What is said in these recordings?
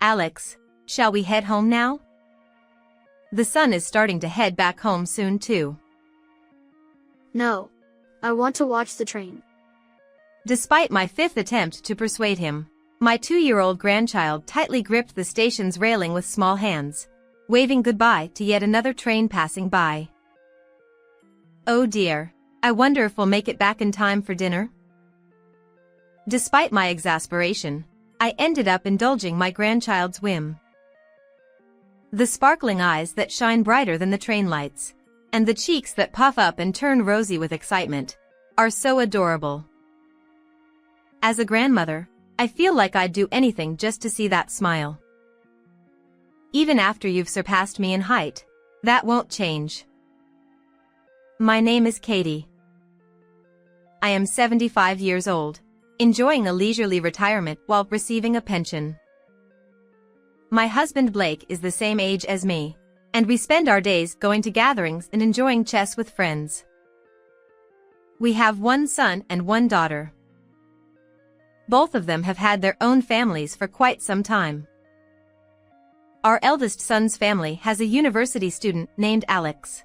Alex, shall we head home now? The son is starting to head back home soon too. No. I want to watch the train. Despite my fifth attempt to persuade him, my 2-year-old grandchild tightly gripped the station's railing with small hands, waving goodbye to yet another train passing by. Oh dear, I wonder if we'll make it back in time for dinner? Despite my exasperation, I ended up indulging my grandchild's whim. The sparkling eyes that shine brighter than the train lights, and the cheeks that puff up and turn rosy with excitement, are so adorable. As a grandmother, I feel like I'd do anything just to see that smile. Even after you've surpassed me in height, that won't change. My name is Katie. I am 75 years old, enjoying a leisurely retirement while receiving a pension. My husband Blake is the same age as me, and we spend our days going to gatherings and enjoying chess with friends. We have one son and one daughter. Both of them have had their own families for quite some time. Our eldest son's family has a university student named Alex.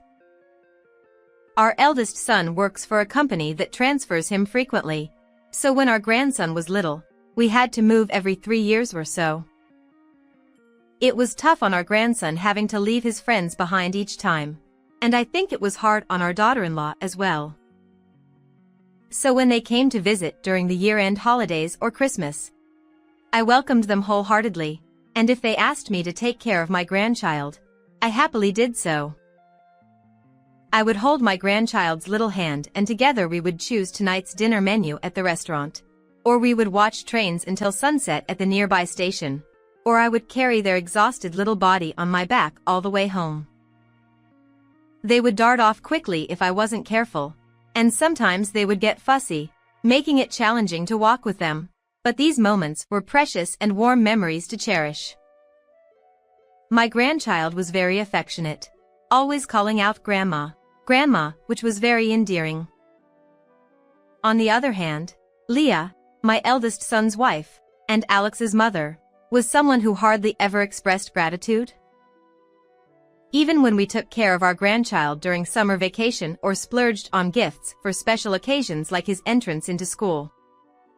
Our eldest son works for a company that transfers him frequently, so when our grandson was little, we had to move every 3 years or so. It was tough on our grandson having to leave his friends behind each time, and I think it was hard on our daughter-in-law as well. So when they came to visit during the year-end holidays or Christmas, I welcomed them wholeheartedly, and if they asked me to take care of my grandchild, I happily did so. I would hold my grandchild's little hand and together we would choose tonight's dinner menu at the restaurant, or we would watch trains until sunset at the nearby station, or I would carry their exhausted little body on my back all the way home. They would dart off quickly if I wasn't careful, and sometimes they would get fussy, making it challenging to walk with them, but these moments were precious and warm memories to cherish. My grandchild was very affectionate, always calling out Grandma, Grandma, which was very endearing. On the other hand, Leah, my eldest son's wife, and Alex's mother, was someone who hardly ever expressed gratitude. Even when we took care of our grandchild during summer vacation or splurged on gifts for special occasions like his entrance into school.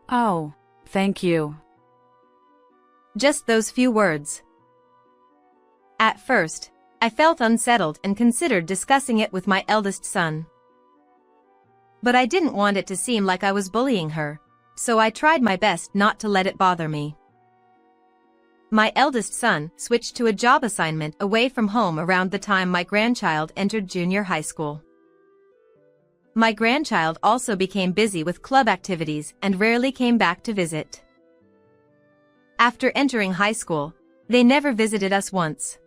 Oh, thank you. Just those few words. At first, I felt unsettled and considered discussing it with my eldest son. But I didn't want it to seem like I was bullying her, so I tried my best not to let it bother me. My eldest son switched to a job assignment away from home around the time my grandchild entered junior high school. My grandchild also became busy with club activities and rarely came back to visit. After entering high school, they never visited us once.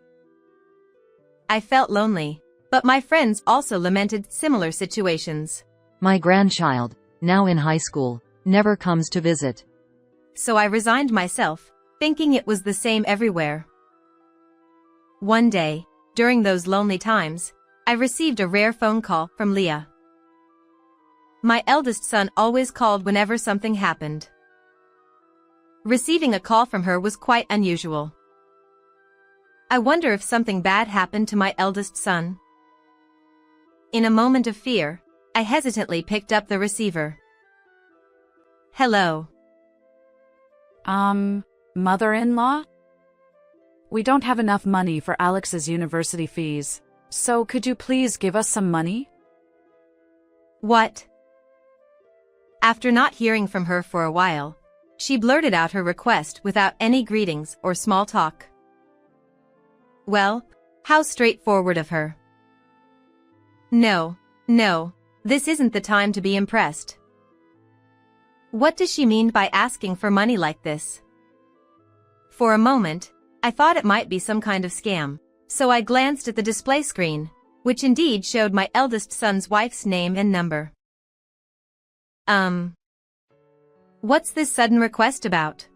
I felt lonely, but my friends also lamented similar situations. My grandchild, now in high school, never comes to visit. So I resigned myself, thinking it was the same everywhere. One day, during those lonely times, I received a rare phone call from Leah. My eldest son always called whenever something happened. Receiving a call from her was quite unusual. I wonder if something bad happened to my eldest son. In a moment of fear, I hesitantly picked up the receiver. Hello. Mother-in-law? We don't have enough money for Alex's university fees, so could you please give us some money? What? After not hearing from her for a while, she blurted out her request without any greetings or small talk. Well, how straightforward of her. No, this isn't the time to be impressed. What does she mean by asking for money like this? For a moment, I thought it might be some kind of scam, so I glanced at the display screen, which indeed showed my eldest son's wife's name and number. What's this sudden request about?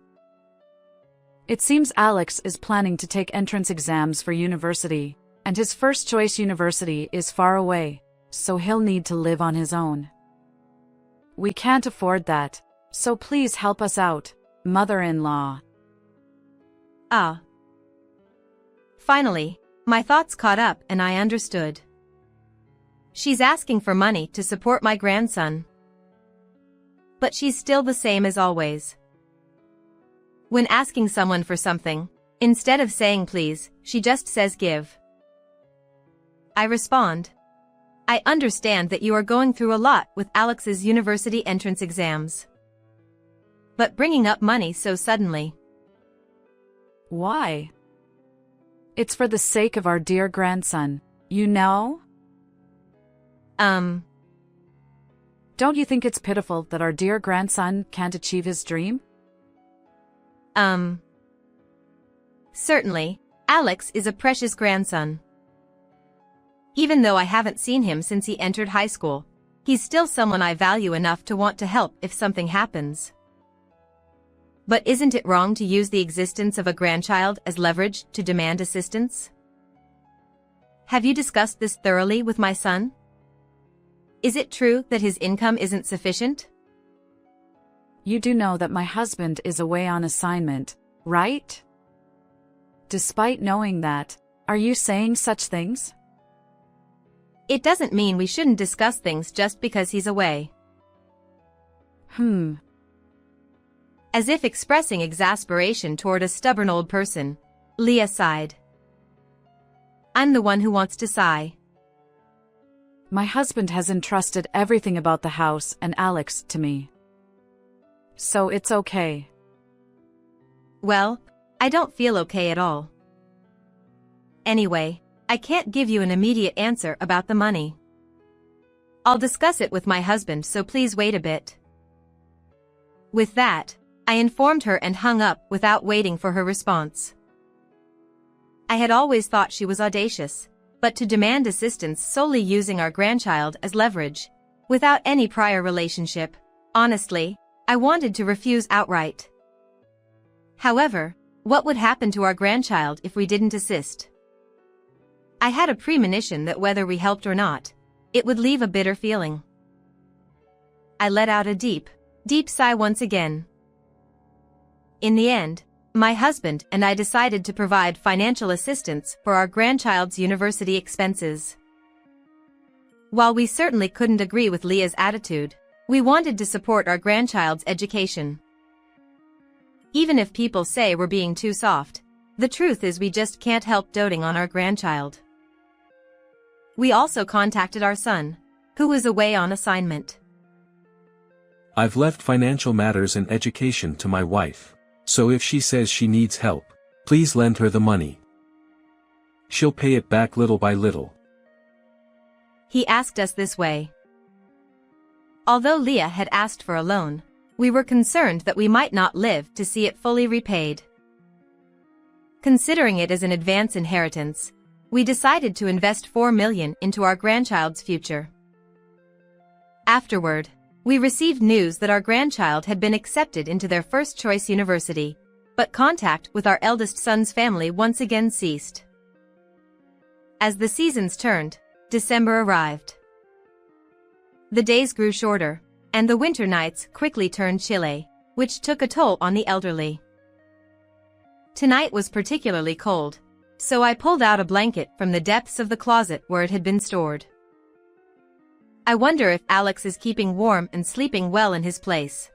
It seems Alex is planning to take entrance exams for university, and his first choice university is far away, so he'll need to live on his own. We can't afford that, so please help us out, mother-in-law. Ah. Finally, my thoughts caught up and I understood. She's asking for money to support my grandson. But she's still the same as always. When asking someone for something, instead of saying please, she just says give. I respond. I understand that you are going through a lot with Alex's university entrance exams. But bringing up money so suddenly. Why? It's for the sake of our dear grandson, you know? Don't you think it's pitiful that our dear grandson can't achieve his dream? Certainly, Alex is a precious grandson. Even though I haven't seen him since he entered high school, he's still someone I value enough to want to help if something happens. But isn't it wrong to use the existence of a grandchild as leverage to demand assistance? Have you discussed this thoroughly with my son? Is it true that his income isn't sufficient? You do know that my husband is away on assignment, right? Despite knowing that, are you saying such things? It doesn't mean we shouldn't discuss things just because he's away. As if expressing exasperation toward a stubborn old person, Leah sighed. I'm the one who wants to sigh. My husband has entrusted everything about the house and Alex to me. So it's okay. Well, I don't feel okay at all. Anyway, I can't give you an immediate answer about the money. I'll discuss it with my husband, so please wait a bit. With that, I informed her and hung up without waiting for her response. I had always thought she was audacious, but to demand assistance solely using our grandchild as leverage, without any prior relationship, honestly, I wanted to refuse outright. However, what would happen to our grandchild if we didn't assist? I had a premonition that whether we helped or not, it would leave a bitter feeling. I let out a deep, deep sigh once again. In the end, my husband and I decided to provide financial assistance for our grandchild's university expenses. While we certainly couldn't agree with Leah's attitude, we wanted to support our grandchild's education. Even if people say we're being too soft, the truth is we just can't help doting on our grandchild. We also contacted our son, who was away on assignment. I've left financial matters and education to my wife. So if she says she needs help, please lend her the money. She'll pay it back little by little. He asked us this way. Although Leah had asked for a loan, we were concerned that we might not live to see it fully repaid. Considering it as an advance inheritance, we decided to invest $4 million into our grandchild's future. Afterward, we received news that our grandchild had been accepted into their first-choice university, but contact with our eldest son's family once again ceased. As the seasons turned, December arrived. The days grew shorter, and the winter nights quickly turned chilly, which took a toll on the elderly. Tonight was particularly cold, so I pulled out a blanket from the depths of the closet where it had been stored. I wonder if Alex is keeping warm and sleeping well in his place.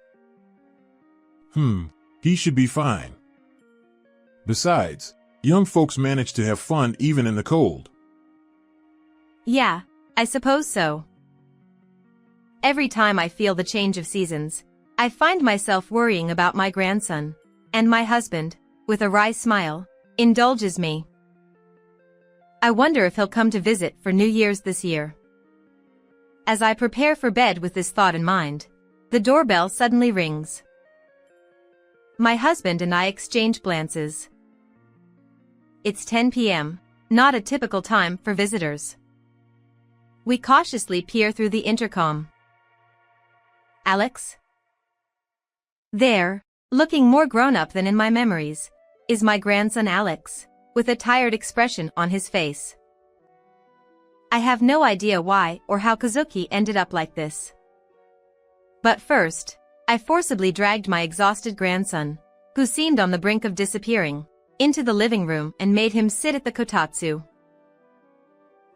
He should be fine. Besides, young folks manage to have fun even in the cold. Yeah, I suppose so. Every time I feel the change of seasons, I find myself worrying about my grandson, and my husband, with a wry smile, indulges me. I wonder if he'll come to visit for New Year's this year. As I prepare for bed with this thought in mind, the doorbell suddenly rings. My husband and I exchange glances. It's 10 p.m., not a typical time for visitors. We cautiously peer through the intercom. Alex? There, looking more grown-up than in my memories, is my grandson Alex, with a tired expression on his face. I have no idea why or how Kazuki ended up like this. But first, I forcibly dragged my exhausted grandson, who seemed on the brink of disappearing, into the living room and made him sit at the kotatsu.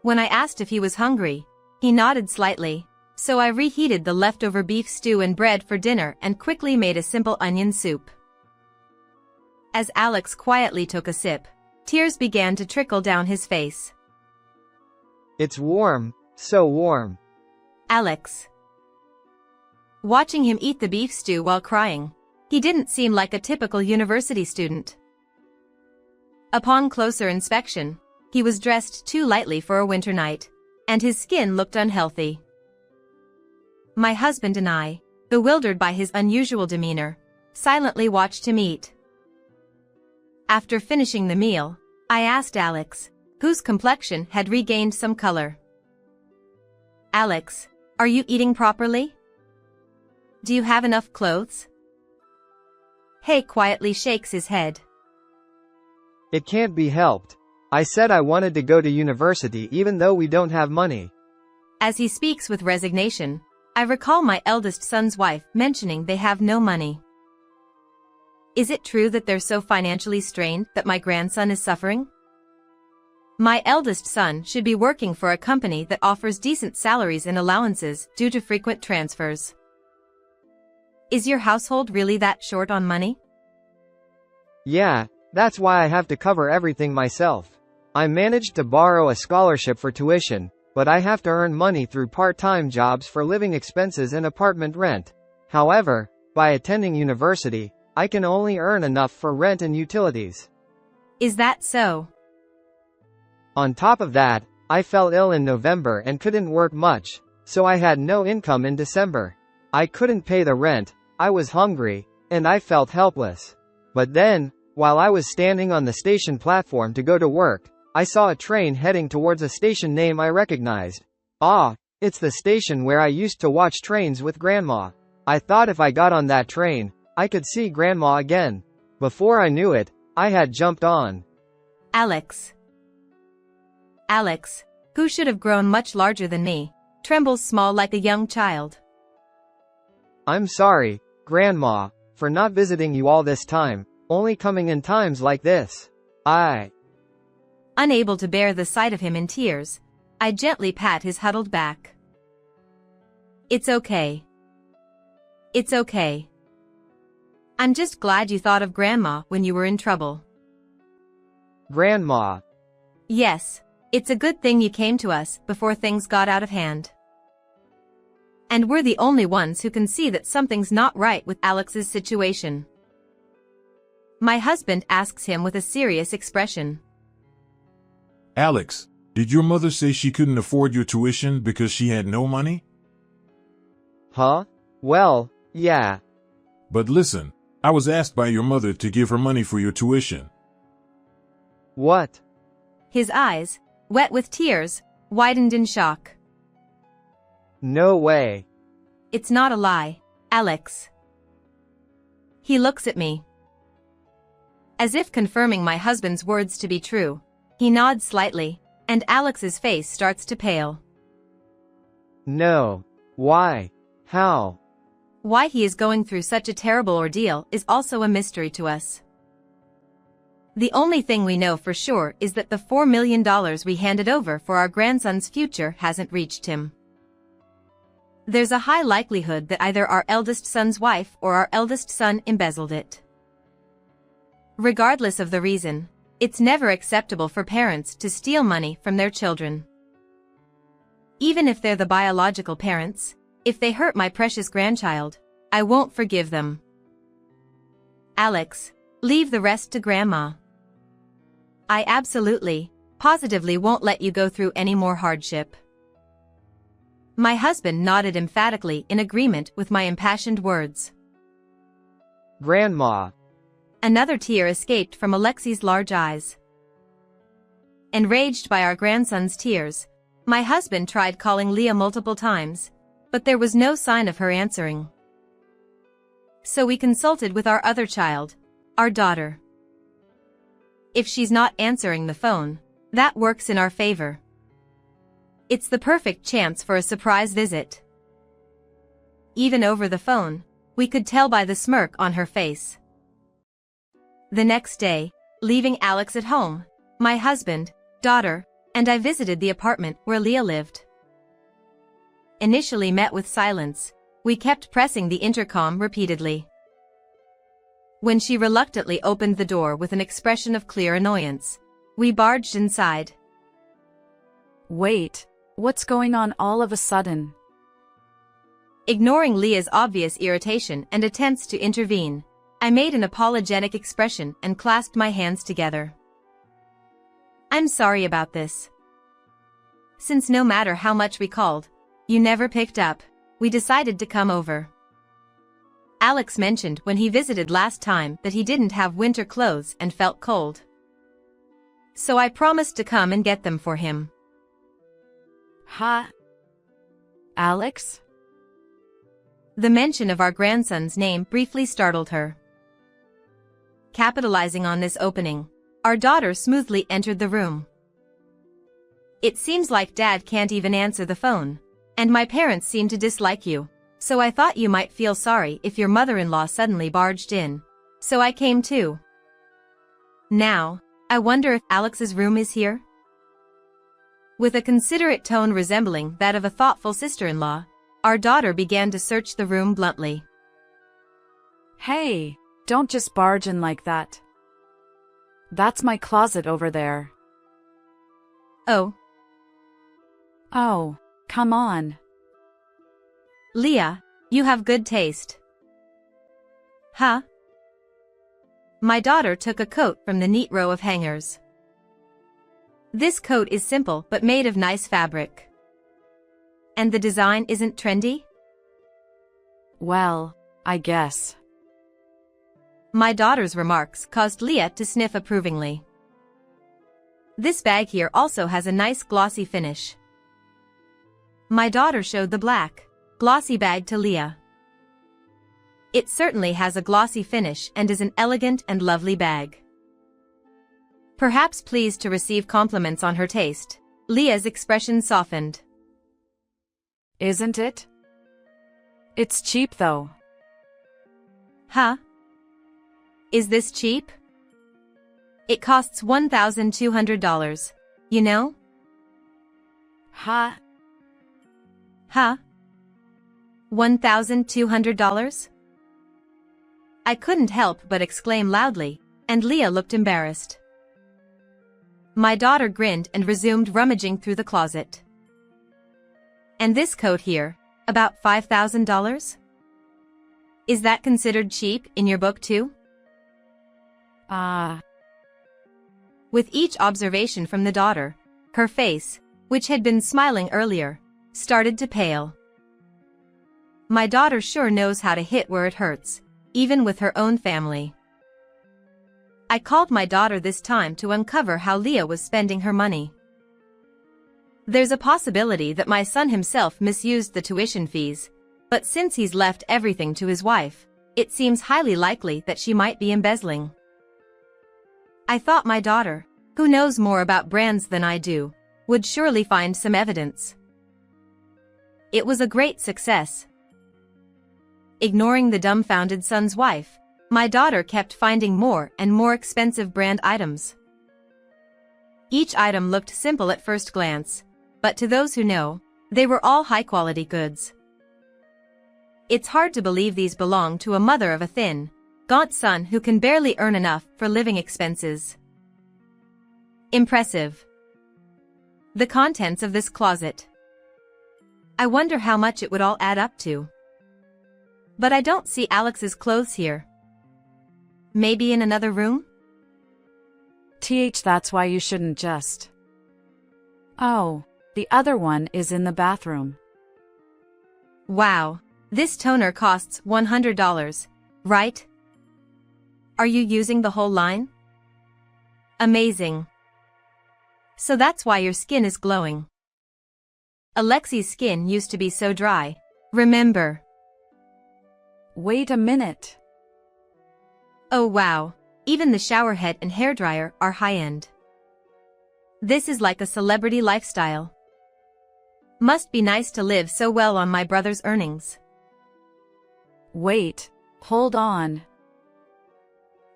When I asked if he was hungry, he nodded slightly, so I reheated the leftover beef stew and bread for dinner and quickly made a simple onion soup. As Alex quietly took a sip, tears began to trickle down his face. It's warm, so warm. Alex. Watching him eat the beef stew while crying, he didn't seem like a typical university student. Upon closer inspection, he was dressed too lightly for a winter night, and his skin looked unhealthy. My husband and I, bewildered by his unusual demeanor, silently watched him eat. After finishing the meal, I asked Alex, whose complexion had regained some color. Alex, are you eating properly? Do you have enough clothes? He quietly shakes his head. It can't be helped. I said I wanted to go to university even though we don't have money. As he speaks with resignation, I recall my eldest son's wife mentioning they have no money. Is it true that they're so financially strained that my grandson is suffering? My eldest son should be working for a company that offers decent salaries and allowances due to frequent transfers. Is your household really that short on money? Yeah, that's why I have to cover everything myself. I managed to borrow a scholarship for tuition, but I have to earn money through part-time jobs for living expenses and apartment rent. However, by attending university, I can only earn enough for rent and utilities. Is that so? On top of that, I fell ill in November and couldn't work much, so I had no income in December. I couldn't pay the rent, I was hungry, and I felt helpless. But then, while I was standing on the station platform to go to work, I saw a train heading towards a station name I recognized. Ah, it's the station where I used to watch trains with Grandma. I thought if I got on that train, I could see Grandma again. Before I knew it, I had jumped on. Alex. Alex, who should have grown much larger than me, trembles small like a young child. I'm sorry, Grandma, for not visiting you all this time, only coming in times like this. Unable to bear the sight of him in tears, I gently pat his huddled back. It's okay. It's okay. I'm just glad you thought of Grandma when you were in trouble. Grandma. Yes, it's a good thing you came to us before things got out of hand. And we're the only ones who can see that something's not right with Alex's situation. My husband asks him with a serious expression. Alex, did your mother say she couldn't afford your tuition because she had no money? Huh? Well, yeah. But listen, I was asked by your mother to give her money for your tuition. What? His eyes, wet with tears, widened in shock. No way. It's not a lie, Alex. He looks at me. As if confirming my husband's words to be true, he nods slightly, and Alex's face starts to pale. No. Why? How? Why he is going through such a terrible ordeal is also a mystery to us. The only thing we know for sure is that the $4 million we handed over for our grandson's future hasn't reached him. There's a high likelihood that either our eldest son's wife or our eldest son embezzled it. Regardless of the reason, it's never acceptable for parents to steal money from their children. Even if they're the biological parents, if they hurt my precious grandchild, I won't forgive them. Alex, leave the rest to Grandma. I absolutely, positively won't let you go through any more hardship. My husband nodded emphatically in agreement with my impassioned words. Grandma. Another tear escaped from Alexi's large eyes. Enraged by our grandson's tears, my husband tried calling Leah multiple times, but there was no sign of her answering. So we consulted with our other child, our daughter. If she's not answering the phone, that works in our favor. It's the perfect chance for a surprise visit. Even over the phone, we could tell by the smirk on her face. The next day, leaving Alex at home, my husband, daughter, and I visited the apartment where Leah lived. Initially met with silence, we kept pressing the intercom repeatedly. When she reluctantly opened the door with an expression of clear annoyance, we barged inside. Wait, what's going on all of a sudden? Ignoring Leah's obvious irritation and attempts to intervene, I made an apologetic expression and clasped my hands together. I'm sorry about this. Since no matter how much we called, you never picked up, we decided to come over. Alex mentioned when he visited last time that he didn't have winter clothes and felt cold. So I promised to come and get them for him. Huh? Alex? The mention of our grandson's name briefly startled her. Capitalizing on this opening, our daughter smoothly entered the room. It seems like Dad can't even answer the phone, and my parents seem to dislike you, so I thought you might feel sorry if your mother-in-law suddenly barged in, so I came too. Now, I wonder if Alex's room is here? With a considerate tone resembling that of a thoughtful sister-in-law, our daughter began to search the room bluntly. Hey, don't just barge in like that. That's my closet over there. Oh. Oh, come on. Leah, you have good taste. Huh? My daughter took a coat from the neat row of hangers. This coat is simple but made of nice fabric. And the design isn't trendy? Well, I guess. My daughter's remarks caused Leah to sniff approvingly. This bag here also has a nice glossy finish. My daughter showed the black, glossy bag to Leah. It certainly has a glossy finish and is an elegant and lovely bag. Perhaps pleased to receive compliments on her taste, Leah's expression softened. Isn't it? It's cheap though. Huh? Is this cheap? It costs $1,200, you know? Huh? Huh? $1,200? I couldn't help but exclaim loudly, and Leah looked embarrassed. My daughter grinned and resumed rummaging through the closet. And this coat here, about $5,000? Is that considered cheap in your book too? With each observation from the daughter, her face, which had been smiling earlier, started to pale. My daughter sure knows how to hit where it hurts, even with her own family. I called my daughter this time to uncover how Leah was spending her money. There's a possibility that my son himself misused the tuition fees, but since he's left everything to his wife, it seems highly likely that she might be embezzling. I thought my daughter, who knows more about brands than I do, would surely find some evidence. It was a great success. Ignoring the dumbfounded son's wife, my daughter kept finding more and more expensive brand items. Each item looked simple at first glance, but to those who know, they were all high-quality goods. It's hard to believe these belong to a mother of a thin, gaunt son who can barely earn enough for living expenses. Impressive. The contents of this closet. I wonder how much it would all add up to. But I don't see Alex's clothes here. Maybe in another room? That's why you shouldn't just. Oh, the other one is in the bathroom. Wow, this toner costs $100, right? Are you using the whole line? Amazing. So that's why your skin is glowing. Alexi's skin used to be so dry, remember? Wait a minute. Oh wow, even the shower head and hairdryer are high-end. This is like a celebrity lifestyle. Must be nice to live so well on my brother's earnings. Wait, hold on.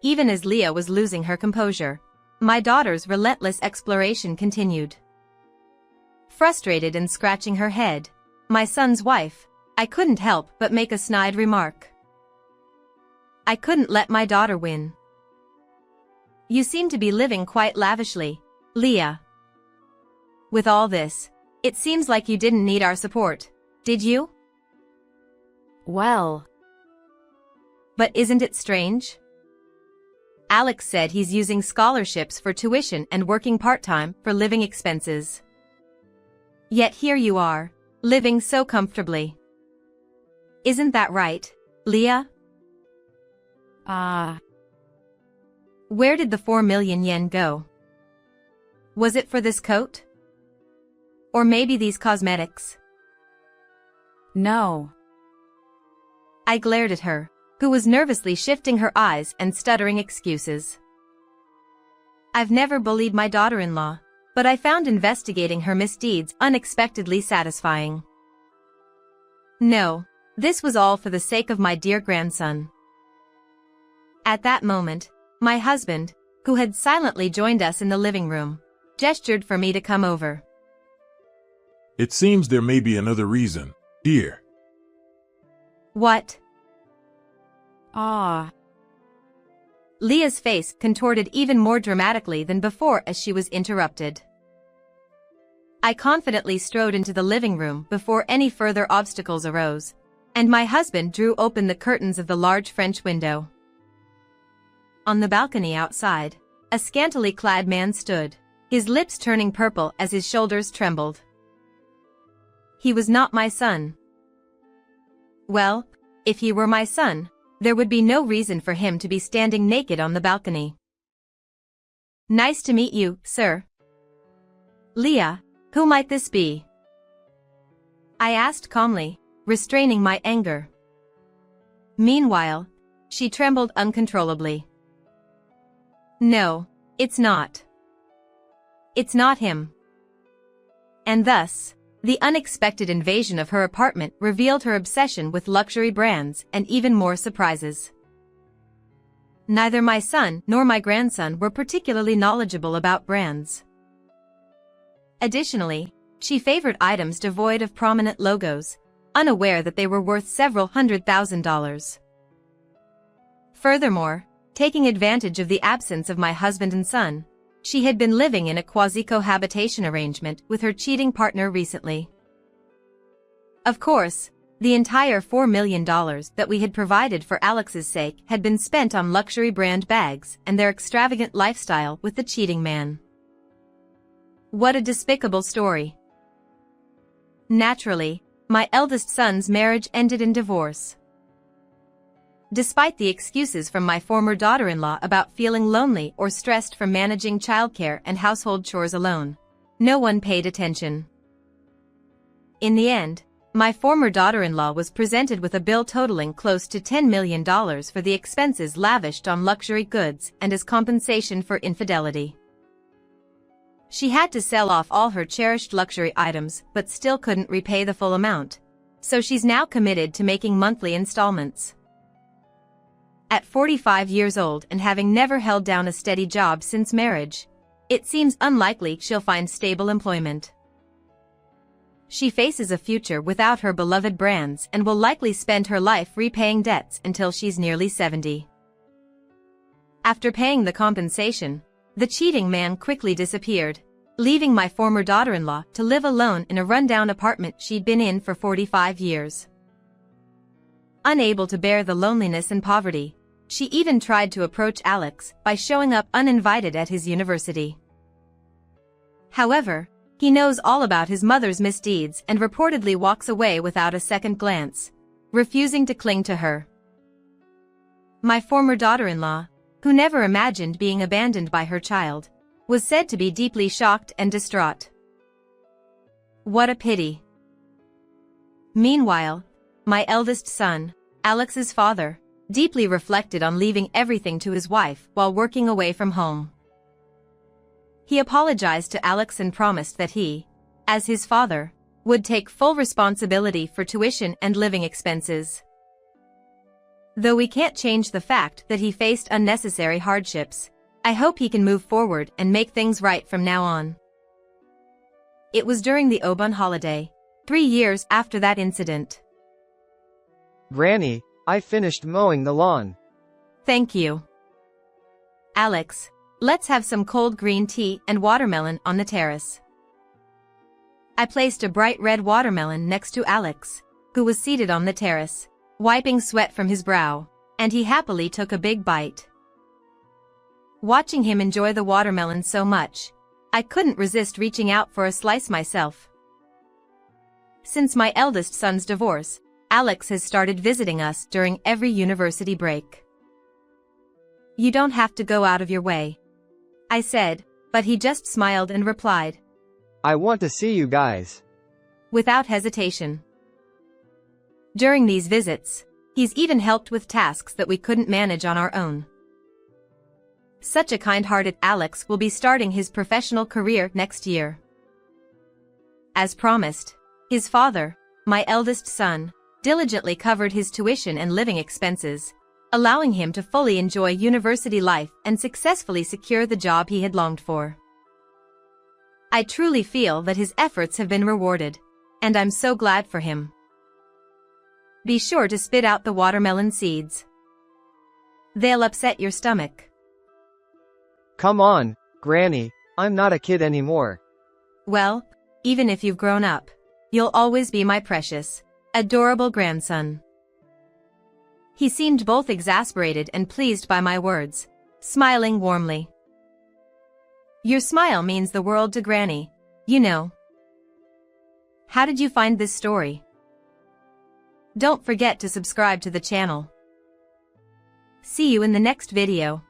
even as Leah was losing her composure. My daughter's relentless exploration continued. Frustrated and scratching her head, my son's wife, I couldn't help but make a snide remark. I couldn't let my daughter win. You seem to be living quite lavishly, Leah. With all this, it seems like you didn't need our support, did you? Well. But isn't it strange? Alex said he's using scholarships for tuition and working part-time for living expenses. Yet here you are, living so comfortably. Isn't that right, Leah? Where did the 4 million yen go? Was it for this coat? Or maybe these cosmetics? No. I glared at her, who was nervously shifting her eyes and stuttering excuses. I've never bullied my daughter-in-law, but I found investigating her misdeeds unexpectedly satisfying. No, this was all for the sake of my dear grandson. At that moment, my husband, who had silently joined us in the living room, gestured for me to come over. It seems there may be another reason, dear. What? Leah's face contorted even more dramatically than before as she was interrupted. I confidently strode into the living room before any further obstacles arose, and my husband drew open the curtains of the large French window. On the balcony outside, a scantily clad man stood, his lips turning purple as his shoulders trembled. He was not my son. Well, if he were my son, there would be no reason for him to be standing naked on the balcony. Nice to meet you, sir. Leah, who might this be? I asked calmly, restraining my anger. Meanwhile, she trembled uncontrollably. No, it's not. It's not him. And thus, the unexpected invasion of her apartment revealed her obsession with luxury brands and even more surprises. Neither my son nor my grandson were particularly knowledgeable about brands. Additionally, she favored items devoid of prominent logos, unaware that they were worth several $100,000. Furthermore, taking advantage of the absence of my husband and son, she had been living in a quasi-cohabitation arrangement with her cheating partner recently. Of course, the entire $4 million that we had provided for Alex's sake had been spent on luxury brand bags and their extravagant lifestyle with the cheating man. What a despicable story. Naturally, my eldest son's marriage ended in divorce. Despite the excuses from my former daughter-in-law about feeling lonely or stressed from managing childcare and household chores alone, no one paid attention. In the end, my former daughter-in-law was presented with a bill totaling close to $10 million for the expenses lavished on luxury goods and as compensation for infidelity. She had to sell off all her cherished luxury items but still couldn't repay the full amount, so she's now committed to making monthly installments. At 45 years old and having never held down a steady job since marriage, it seems unlikely she'll find stable employment. She faces a future without her beloved brands and will likely spend her life repaying debts until she's nearly 70. After paying the compensation, the cheating man quickly disappeared, leaving my former daughter-in-law to live alone in a rundown apartment she'd been in for 45 years. Unable to bear the loneliness and poverty, she even tried to approach Alex by showing up uninvited at his university. However, he knows all about his mother's misdeeds and reportedly walks away without a second glance, refusing to cling to her. My former daughter-in-law, who never imagined being abandoned by her child, was said to be deeply shocked and distraught. What a pity. Meanwhile, my eldest son, Alex's father, deeply reflected on leaving everything to his wife while working away from home. He apologized to Alex and promised that he, as his father, would take full responsibility for tuition and living expenses. Though we can't change the fact that he faced unnecessary hardships, I hope he can move forward and make things right from now on. It was during the Obon holiday, 3 years after that incident. Granny, I finished mowing the lawn. Thank you. Alex, let's have some cold green tea and watermelon on the terrace. I placed a bright red watermelon next to Alex, who was seated on the terrace, wiping sweat from his brow, and he happily took a big bite. Watching him enjoy the watermelon so much, I couldn't resist reaching out for a slice myself. Since my eldest son's divorce, Alex has started visiting us during every university break. You don't have to go out of your way, I said, but he just smiled and replied, I want to see you guys. Without hesitation. During these visits, he's even helped with tasks that we couldn't manage on our own. Such a kind-hearted Alex will be starting his professional career next year. As promised, his father, my eldest son, diligently covered his tuition and living expenses, allowing him to fully enjoy university life and successfully secure the job he had longed for. I truly feel that his efforts have been rewarded, and I'm so glad for him. Be sure to spit out the watermelon seeds. They'll upset your stomach. Come on, Granny, I'm not a kid anymore. Well, even if you've grown up, you'll always be my precious, adorable grandson. He seemed both exasperated and pleased by my words, smiling warmly. Your smile means the world to Granny, you know. How did you find this story? Don't forget to subscribe to the channel. See you in the next video.